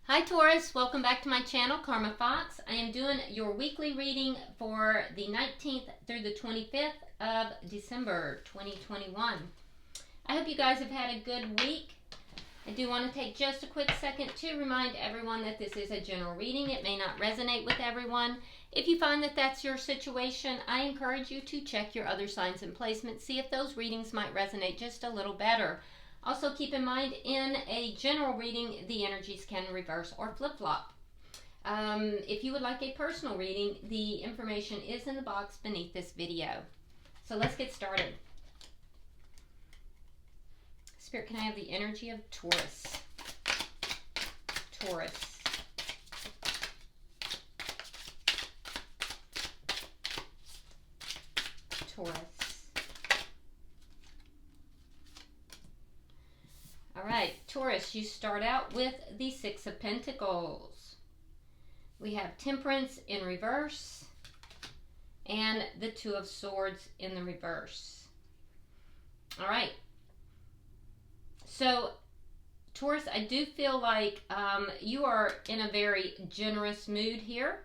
Hi Taurus, welcome back to my channel, Karma Fox. I am doing your weekly reading for the 19th through the 25th of December 2021. I hope you guys have had a good week. I do want to take just a quick second to remind everyone that this is a general reading. It may not resonate with everyone. If you find that that's your situation, I encourage you to check your other signs and placements, see if those readings might resonate just a little better. Also keep in mind, in a general reading, the energies can reverse or flip-flop. If you would like a personal reading, the information is in the box beneath this video. So let's get started. Spirit, can I have the energy of Taurus? Taurus. Taurus. All right, Taurus, you start out with the Six of Pentacles. We have Temperance in reverse and the Two of Swords in the reverse. All right. So, Taurus, I do feel like you are in a very generous mood here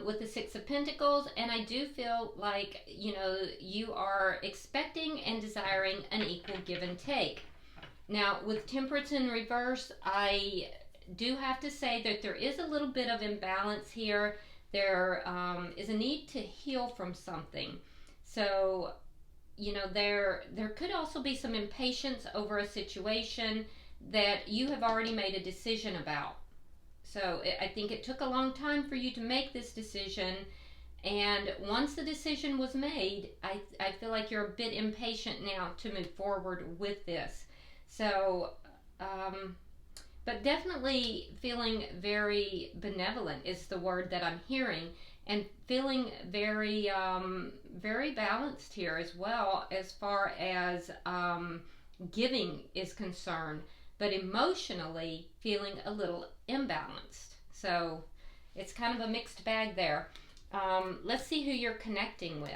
with the Six of Pentacles, and I do feel like, you are expecting and desiring an equal give and take. Now, with Temperance in reverse, I do have to say that there is a little bit of imbalance here. There is a need to heal from something. So, there could also be some impatience over a situation that you have already made a decision about. So, I think it took a long time for you to make this decision. And once the decision was made, I feel like you're a bit impatient now to move forward with this. So, but definitely feeling very benevolent is the word that I'm hearing, and feeling very, very balanced here as well as far as giving is concerned, but emotionally feeling a little imbalanced. So it's kind of a mixed bag there. Let's see who you're connecting with.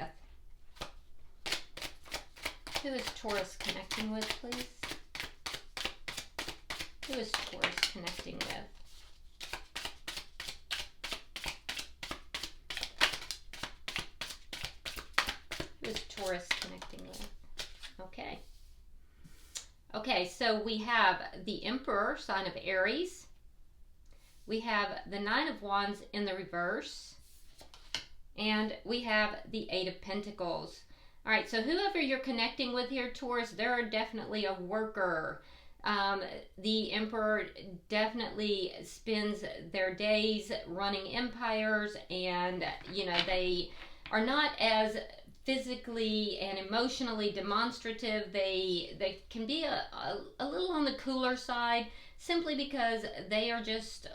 Who is Taurus connecting with, please? Who is Taurus connecting with? Who is Taurus connecting with? Okay. Okay, so we have the Emperor, sign of Aries. We have the Nine of Wands in the reverse. And we have the Eight of Pentacles. All right, so whoever you're connecting with here, Taurus, they're definitely a worker. The Emperor definitely spends their days running empires, and they are not as physically and emotionally demonstrative. They can be a little on the cooler side, simply because they are just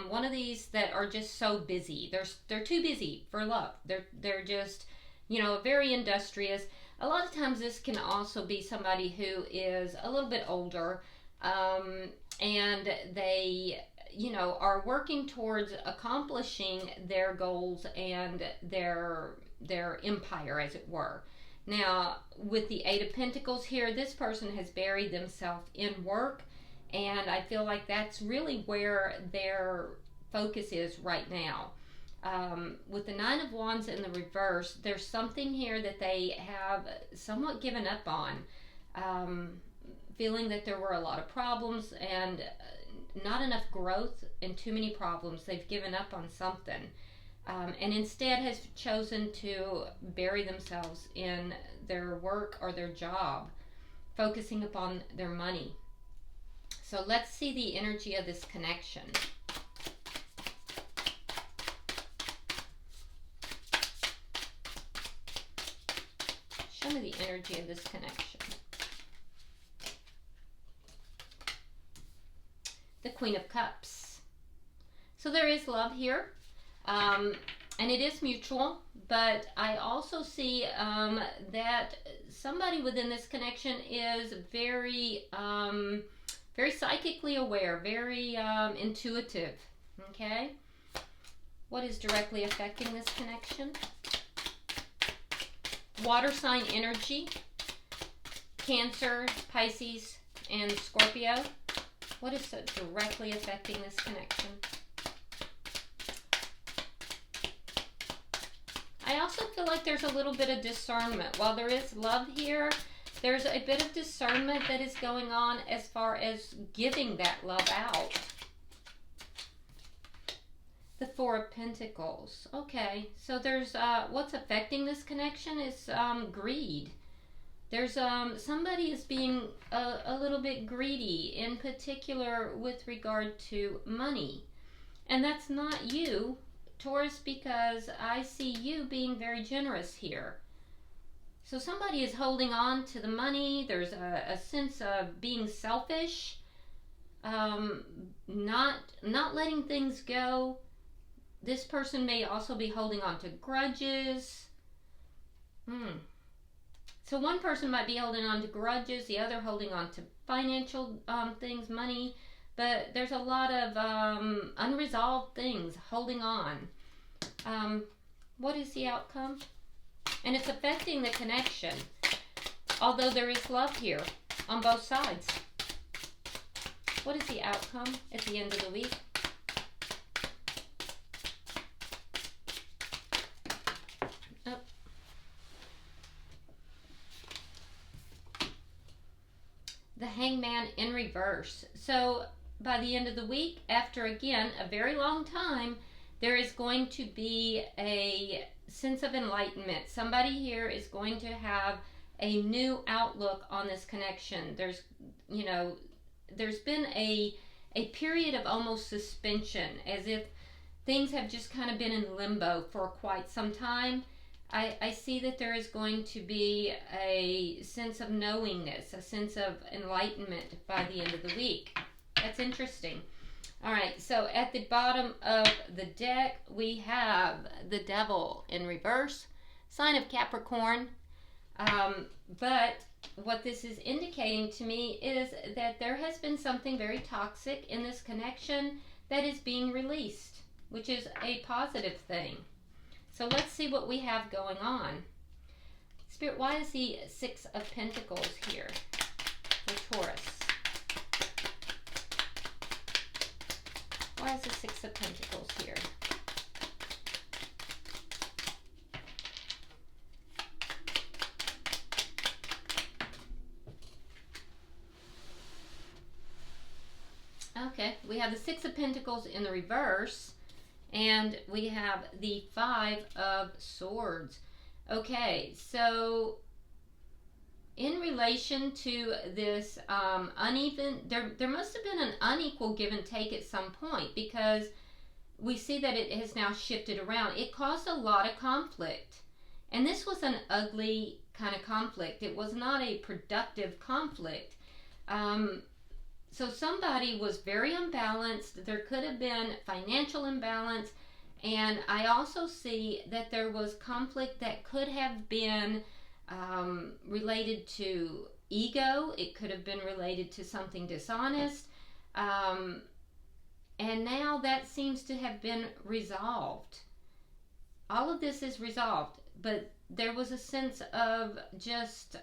one of these that are just so busy. They're too busy for love. They're just very industrious. A lot of times this can also be somebody who is a little bit older. And they, are working towards accomplishing their goals and their empire, as it were. Now, with the Eight of Pentacles here, this person has buried themselves in work, and I feel like that's really where their focus is right now. With the Nine of Wands in the reverse, there's something here that they have somewhat given up on. Feeling that there were a lot of problems and not enough growth and too many problems. They've given up on something, and instead has chosen to bury themselves in their work or their job, focusing upon their money. So let's see the energy of this connection. Show me the energy of this connection. The Queen of Cups. So there is love here, and it is mutual, but I also see that somebody within this connection is very, very psychically aware, very intuitive, okay? What is directly affecting this connection? Water sign energy, Cancer, Pisces, and Scorpio. What is so directly affecting this connection? I also feel like there's a little bit of discernment. While there is love here, there's a bit of discernment that is going on as far as giving that love out. The Four of Pentacles. Okay, so there's what's affecting this connection is greed. There's somebody is being a little bit greedy, in particular with regard to money. And that's not you, Taurus, because I see you being very generous here. So somebody is holding on to the money. There's a sense of being selfish, not letting things go. This person may also be holding on to grudges. So one person might be holding on to grudges, the other holding on to financial things, money, but there's a lot of unresolved things holding on. What is the outcome? And it's affecting the connection, although there is love here on both sides. What is the outcome at the end of the week? The Hangman in reverse. So by the end of the week, after again a very long time, there is going to be a sense of enlightenment. Somebody here is going to have a new outlook on this connection. There's been a period of almost suspension, as if things have just kind of been in limbo for quite some time. I see that there is going to be a sense of knowingness, a sense of enlightenment by the end of the week. That's interesting. All right, so at the bottom of the deck, we have the Devil in reverse, sign of Capricorn. But what this is indicating to me is that there has been something very toxic in this connection that is being released, which is a positive thing. So let's see what we have going on. Spirit, why is the Six of Pentacles here for Taurus? Why is the Six of Pentacles here? Okay, we have the Six of Pentacles in the reverse, and we have the Five of Swords. Okay, so in relation to this uneven, there must have been an unequal give and take at some point, because we see that it has now shifted around. It caused a lot of conflict, and this was an ugly kind of conflict. It was not a productive conflict. So somebody was very unbalanced. There could have been financial imbalance, and I also see that there was conflict that could have been related to ego. It could have been related to something dishonest, and now that seems to have been resolved. All of this is resolved, but there was a sense of just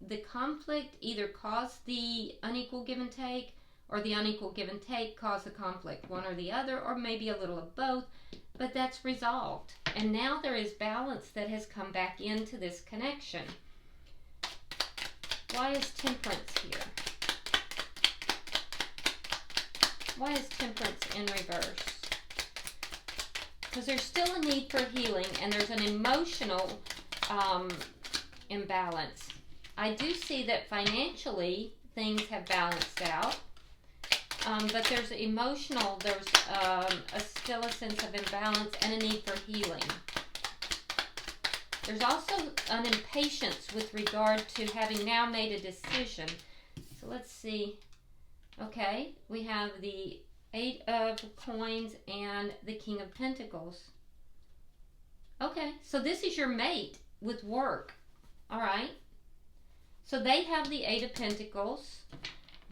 the conflict either caused the unequal give and take, or the unequal give and take caused the conflict, one or the other, or maybe a little of both, but that's resolved. And now there is balance that has come back into this connection. Why is Temperance here? Why is Temperance in reverse? Because there's still a need for healing, and there's an emotional imbalance. I do see that financially things have balanced out, but there's emotional, there's still a sense of imbalance and a need for healing. There's also an impatience with regard to having now made a decision. So let's see. Okay, we have the Eight of Coins and the King of Pentacles. Okay, so this is your mate with work. All right. So they have the Eight of Pentacles,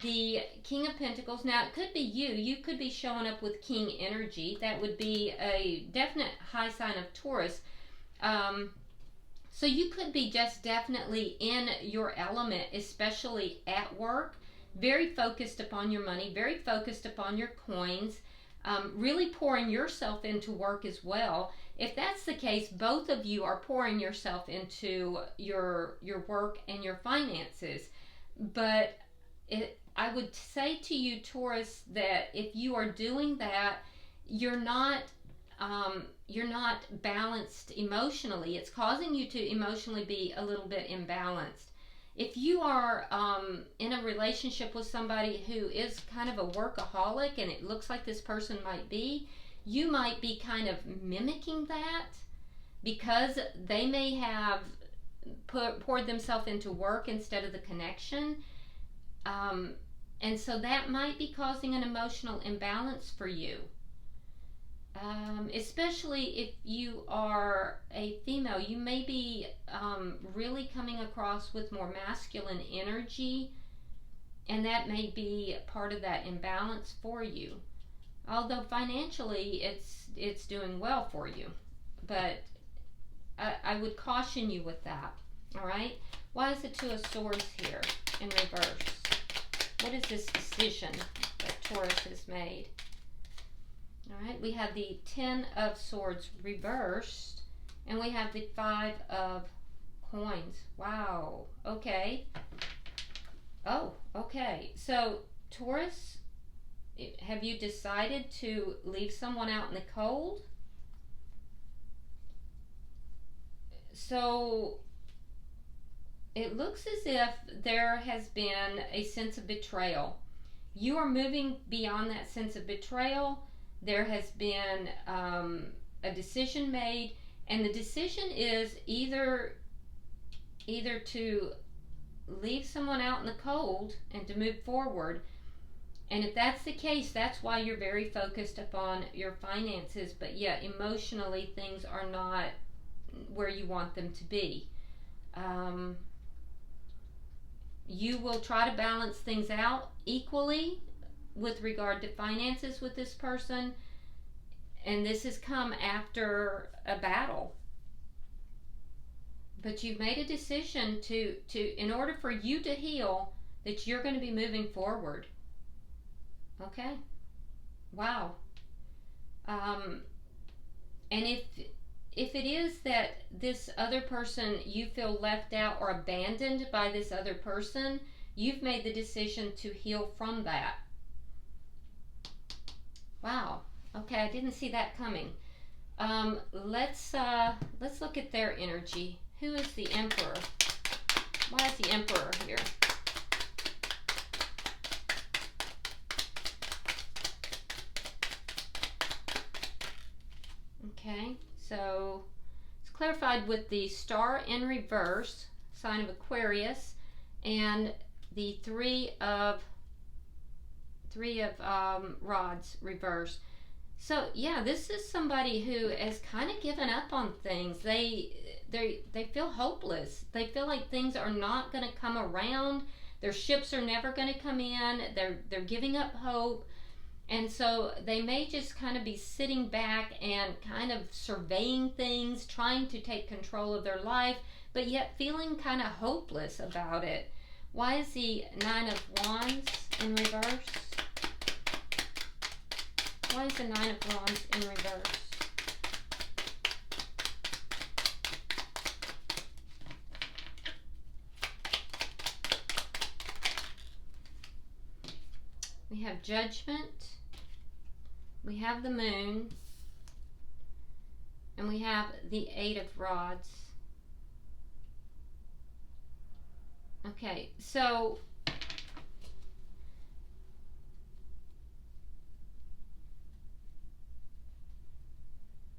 the King of Pentacles. Now, it could be you. You could be showing up with King energy. That would be a definite high sign of Taurus. So you could be just definitely in your element, especially at work. very focused upon your money, very focused upon your coins, really pouring yourself into work as well. If that's the case, both of you are pouring yourself into your work and your finances. But I would say to you, Taurus, that if you are doing that, you're not balanced emotionally. It's causing you to emotionally be a little bit imbalanced. If you are in a relationship with somebody who is kind of a workaholic, and it looks like this person might be, you might be kind of mimicking that because they may have poured themselves into work instead of the connection. And so that might be causing an emotional imbalance for you. Especially if you are a female, you may be really coming across with more masculine energy, and that may be part of that imbalance for you. Although financially it's doing well for you, but I would caution you with that. All right. Why is the Two of Swords here in reverse? What is this decision that Taurus has made? All right, we have the Ten of Swords reversed, and we have the Five of Coins. Wow. Okay. Oh, okay. So, Taurus, have you decided to leave someone out in the cold? So, it looks as if there has been a sense of betrayal. You are moving beyond that sense of betrayal. There has been a decision made, and the decision is either to leave someone out in the cold and to move forward. And if that's the case, that's why you're very focused upon your finances, but yet emotionally things are not where you want them to be. You will try to balance things out equally with regard to finances with this person, and this has come after a battle. But you've made a decision to in order for you to heal, that you're going to be moving forward. Okay. Wow. And if it is that this other person, you feel left out or abandoned by this other person, you've made the decision to heal from that. Wow. Okay, I didn't see that coming. Let's look at their energy. Who is the Emperor? Why is the Emperor here? Okay, so it's clarified with the Star in reverse, sign of Aquarius, and the Three of rods reversed. So yeah, this is somebody who has kind of given up on things. They feel hopeless. They feel like things are not going to come around. Their ships are never going to come in. They're giving up hope. And so they may just kind of be sitting back and kind of surveying things, trying to take control of their life, but yet feeling kind of hopeless about it. Why is the Nine of Wands in reverse? Why is the Nine of Wands in reverse? We have Judgment, we have the Moon, and we have the Eight of Rods. Okay, so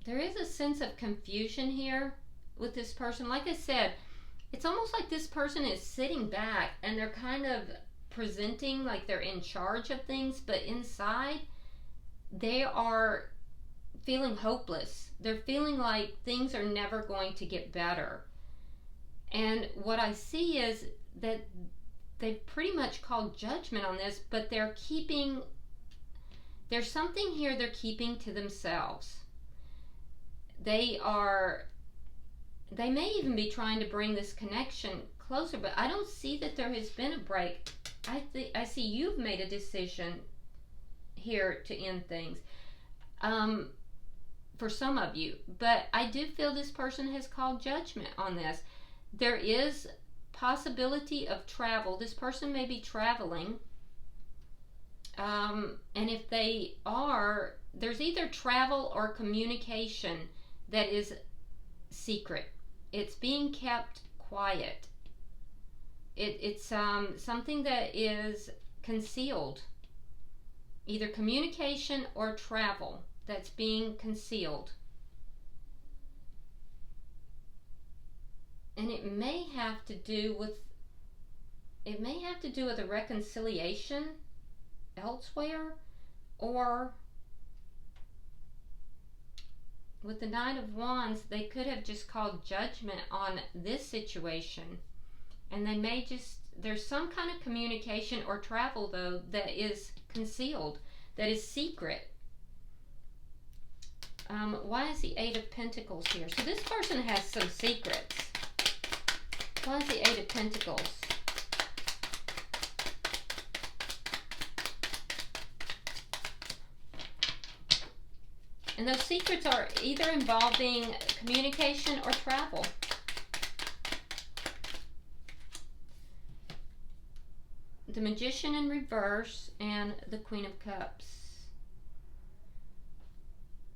there is a sense of confusion here with this person. Like I said, it's almost like this person is sitting back and they're kind of presenting like they're in charge of things, but inside they are feeling hopeless. They're feeling like things are never going to get better. And what I see is that they've pretty much called judgment on this, but there's something here they're keeping to themselves. They may even be trying to bring this connection closer, but I don't see that there has been a break. I see you've made a decision here to end things. For some of you, but I do feel this person has called judgment on this. There is possibility of travel. This person may be traveling, and if they are, there's either travel or communication that is secret. It's being kept quiet. It's something that is concealed, either communication or travel that's being concealed. And it may have to do with a reconciliation elsewhere, or with the Nine of Wands, they could have just called judgment on this situation, and they may just, there's some kind of communication or travel though that is concealed, that is secret. Why is the Eight of Pentacles here? So this person has some secrets. Why is the Eight of Pentacles? And those secrets are either involving communication or travel. The Magician in reverse and the Queen of Cups.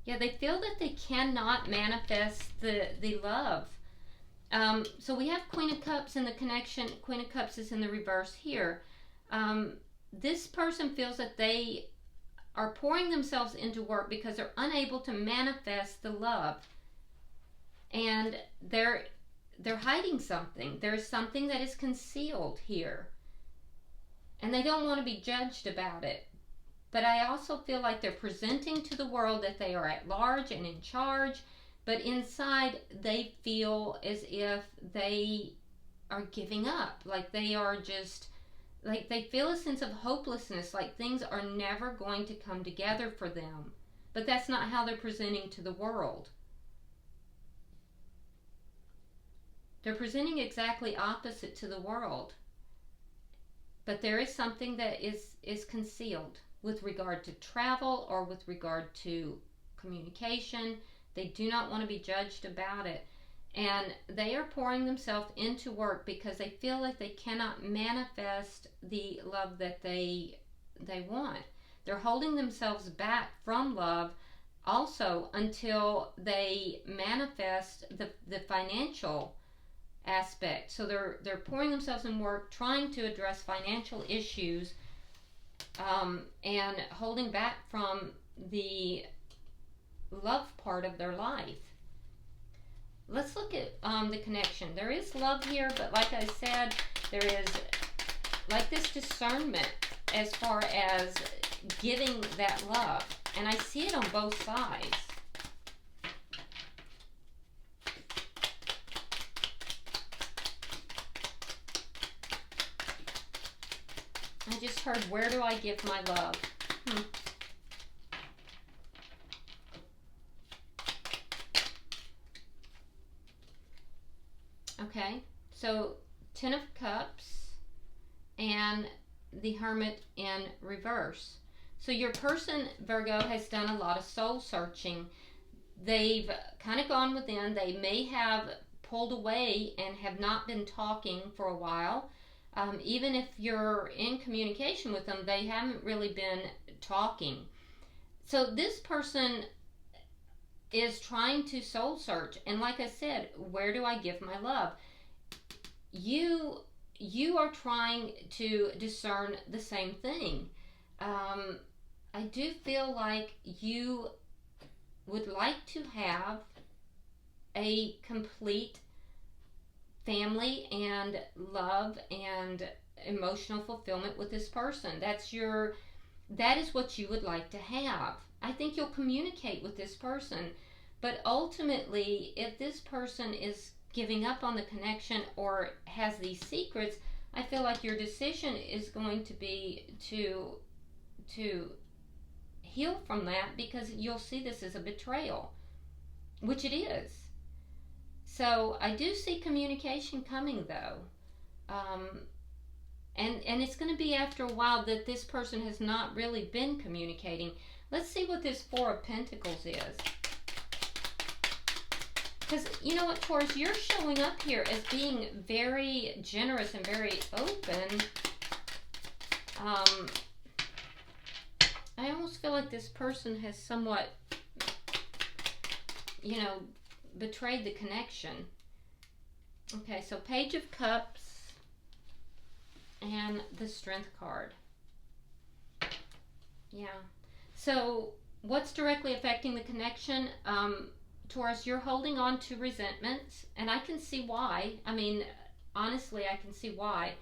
Yeah, they feel that they cannot manifest the love. So we have Queen of Cups in the connection. Queen of Cups is in the reverse here. This person feels that they are pouring themselves into work because they're unable to manifest the love. And they're hiding something. There's something that is concealed here. And they don't want to be judged about it. But I also feel like they're presenting to the world that they are at large and in charge, but inside they feel as if they are giving up, like they are just, like they feel a sense of hopelessness, like things are never going to come together for them. But that's not how they're presenting to the world. They're presenting exactly opposite to the world. But there is something that is concealed with regard to travel or with regard to communication. They do not want to be judged about it. And they are pouring themselves into work because they feel like they cannot manifest the love that they want. They're holding themselves back from love also until they manifest the financial aspect. So they're pouring themselves in work, trying to address financial issues, and holding back from the love part of their life. Let's look at the connection. There is love here, but like I said, there is like this discernment as far as giving that love. And I see it on both sides. I just heard, where do I give my love? Okay, so Ten of Cups and the Hermit in reverse. So your person, Virgo, has done a lot of soul searching. They've kind of gone within. They may have pulled away and have not been talking for a while. Even if you're in communication with them, they haven't really been talking. So this person is trying to soul search. And like I said, where do I give my love? You are trying to discern the same thing. I do feel like you would like to have a complete family and love and emotional fulfillment with this person. That is what you would like to have. I think you'll communicate with this person, but ultimately, if this person is giving up on the connection or has these secrets, I feel like your decision is going to be to heal from that, because you'll see this as a betrayal, which it is. So I do see communication coming though. And it's going to be after a while that this person has not really been communicating. Let's see what this Four of Pentacles is. Because, you know what, Taurus, you're showing up here as being very generous and very open. I almost feel like this person has somewhat, you know, betrayed the connection. Okay, so Page of Cups and the Strength card. Yeah. So what's directly affecting the connection? Taurus, you're holding on to resentments, and I can see why. I mean, honestly, I can see why.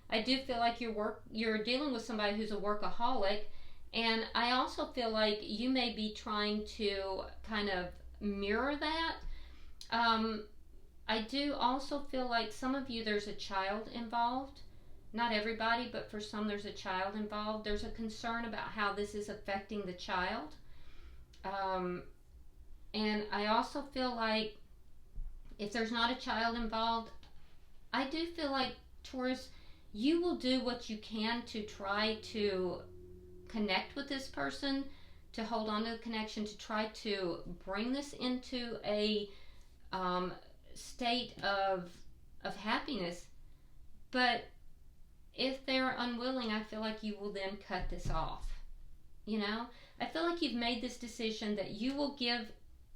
I do feel like you're dealing with somebody who's a workaholic, and I also feel like you may be trying to kind of mirror that. I do also feel like some of you, there's a child involved. Not everybody, but for some there's a child involved. There's a concern about how this is affecting the child. And I also feel like if there's not a child involved, I do feel like, Taurus, you will do what you can to try to connect with this person, to hold on to the connection, to try to bring this into a state of happiness. But if they're unwilling, I feel like you will then cut this off. You know, I feel like you've made this decision that you will give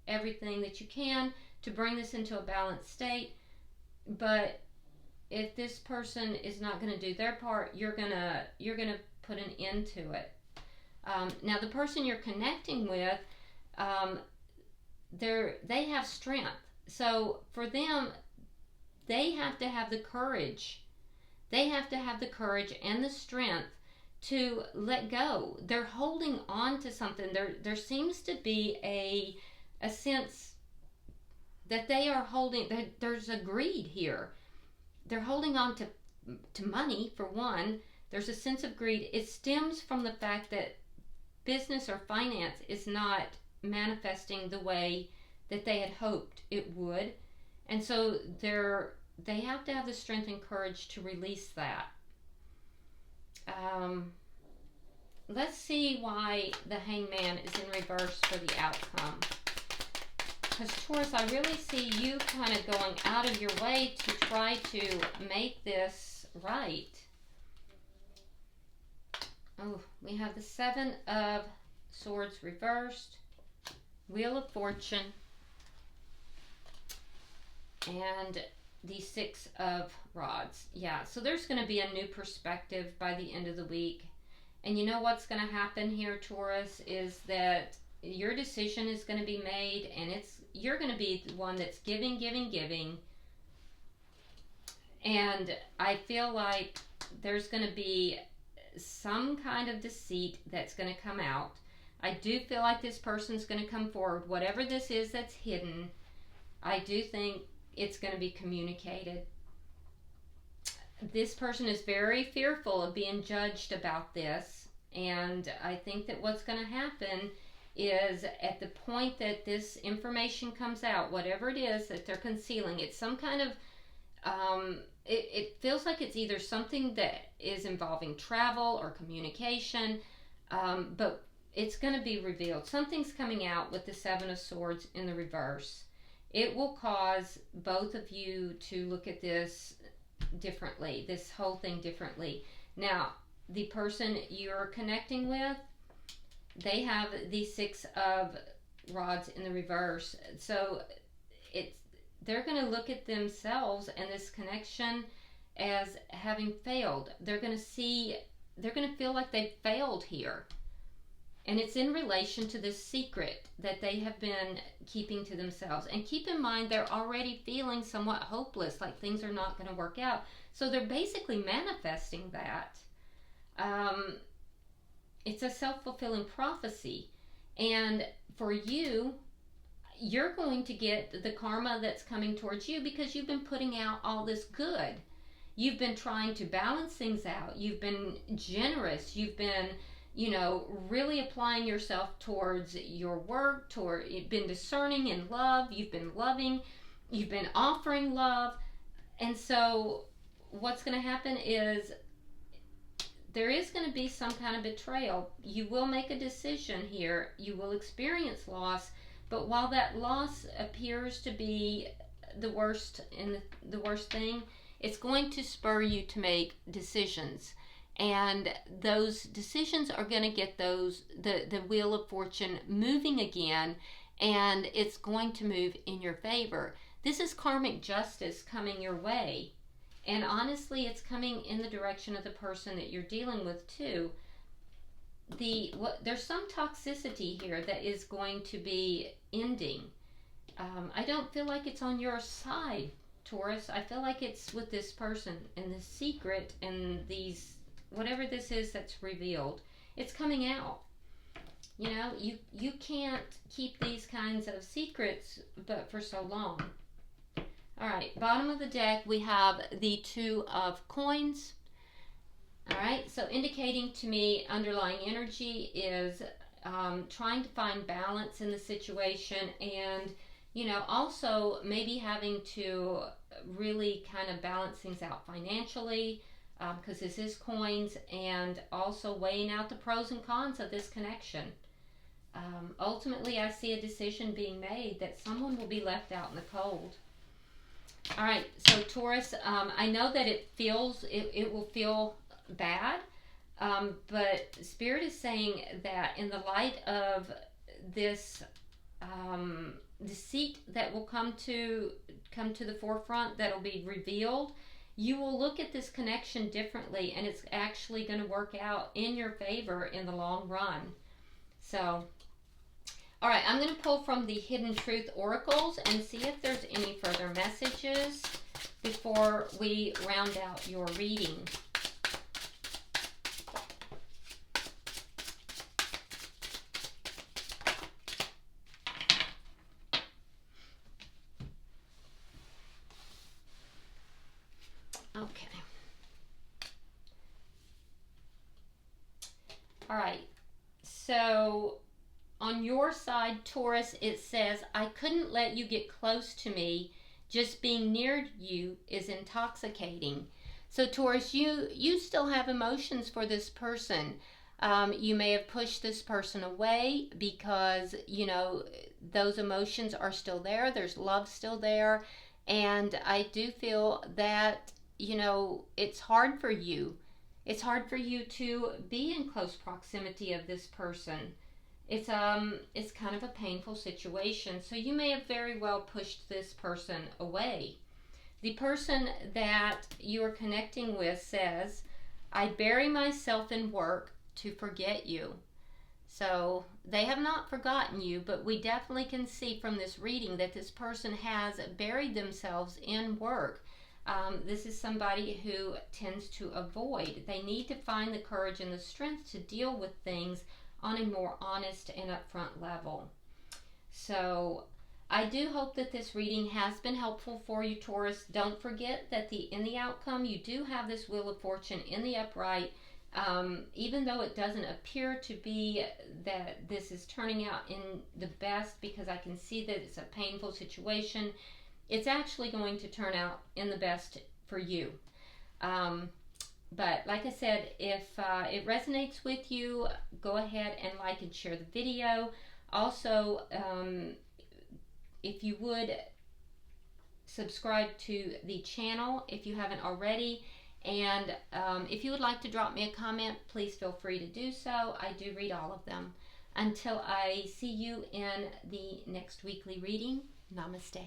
everything that you can to bring this into a balanced state. But if this person is not going to do their part, you're gonna put an end to it. Now, the person you're connecting with, they have strength. So for them, they have to have the courage. They have to have the courage and the strength to let go. They're holding on to something. There seems to be a sense that they are holding, that there's a greed here. They're holding on to money, for one. There's a sense of greed. It stems from the fact that business or finance is not manifesting the way that they had hoped it would. And so they have to have the strength and courage to release that. Let's see why the Hangman is in reverse for the outcome. Because, Taurus, I really see you kind of going out of your way to try to make this right. Oh, we have the Seven of Swords reversed, Wheel of Fortune, and the Six of Rods. Yeah, so there's going to be a new perspective by the end of the week. And you know what's going to happen here, Taurus, is that your decision is going to be made, and you're going to be the one that's giving. And I feel like there's going to be some kind of deceit that's going to come out. I do feel like this person's going to come forward. Whatever this is that's hidden, I do think it's going to be communicated. This person is very fearful of being judged about this, and I think that what's going to happen is at the point that this information comes out, whatever it is that they're concealing, it's some kind of it feels like it's either something that is involving travel or communication, but it's going to be revealed. Something's coming out with the Seven of Swords in the reverse. It will cause both of you to look at this differently, this whole thing differently. Now, the person you're connecting with, they have the Six of Rods in the reverse. So they're going to look at themselves and this connection as having failed. They're going to feel like they've failed here. And it's in relation to this secret that they have been keeping to themselves. And keep in mind, they're already feeling somewhat hopeless, like things are not going to work out. So they're basically manifesting that. It's a self-fulfilling prophecy. And for you, you're going to get the karma that's coming towards you because you've been putting out all this good. You've been trying to balance things out. You've been generous. You've been, really applying yourself towards your work, you've been discerning in love. You've been loving. You've been offering love. And so what's going to happen is there is going to be some kind of betrayal. You will make a decision here. You will experience loss, but while that loss appears to be the worst and the worst thing, it's going to spur you to make decisions. And those decisions are going to get the wheel of fortune moving again, and it's going to move in your favor. This is karmic justice coming your way. And honestly, it's coming in the direction of the person that you're dealing with too. There's some toxicity here that is going to be ending. I don't feel like it's on your side, Taurus. I feel like it's with this person, and the secret and these, whatever this is that's revealed, it's coming out. You know, you can't keep these kinds of secrets but for so long. All right, bottom of the deck, we have the Two of Coins. All right, so indicating to me underlying energy is trying to find balance in the situation, and, you know, also maybe having to really kind of balance things out financially, because this is coins, and also weighing out the pros and cons of this connection. Ultimately, I see a decision being made that someone will be left out in the cold. All right, so Taurus, I know that it will feel bad, but Spirit is saying that in the light of this deceit that will come to the forefront, that will be revealed, you will look at this connection differently, and it's actually going to work out in your favor in the long run. So, all right, I'm going to pull from the Hidden Truth Oracles and see if there's any further messages before we round out your reading. Okay. All right. So on your side, Taurus, it says, I couldn't let you get close to me. Just being near you is intoxicating. So Taurus, you still have emotions for this person. You may have pushed this person away because, you know, those emotions are still there. There's love still there. And I do feel that, you know, it's hard for you. It's hard for you to be in close proximity of this person. It's kind of a painful situation. So you may have very well pushed this person away. The person that you are connecting with says, I bury myself in work to forget you. So they have not forgotten you, but we definitely can see from this reading that this person has buried themselves in work. This is somebody who tends to avoid. They need to find the courage and the strength to deal with things on a more honest and upfront level. So I do hope that this reading has been helpful for you, Taurus. Don't forget that in the outcome, you do have this Wheel of Fortune in the upright. Even though it doesn't appear to be that this is turning out in the best, because I can see that it's a painful situation, it's actually going to turn out in the best for you. But like I said, if it resonates with you, go ahead and like and share the video. Also, if you would subscribe to the channel if you haven't already. And if you would like to drop me a comment, please feel free to do so. I do read all of them. Until I see you in the next weekly reading, namaste.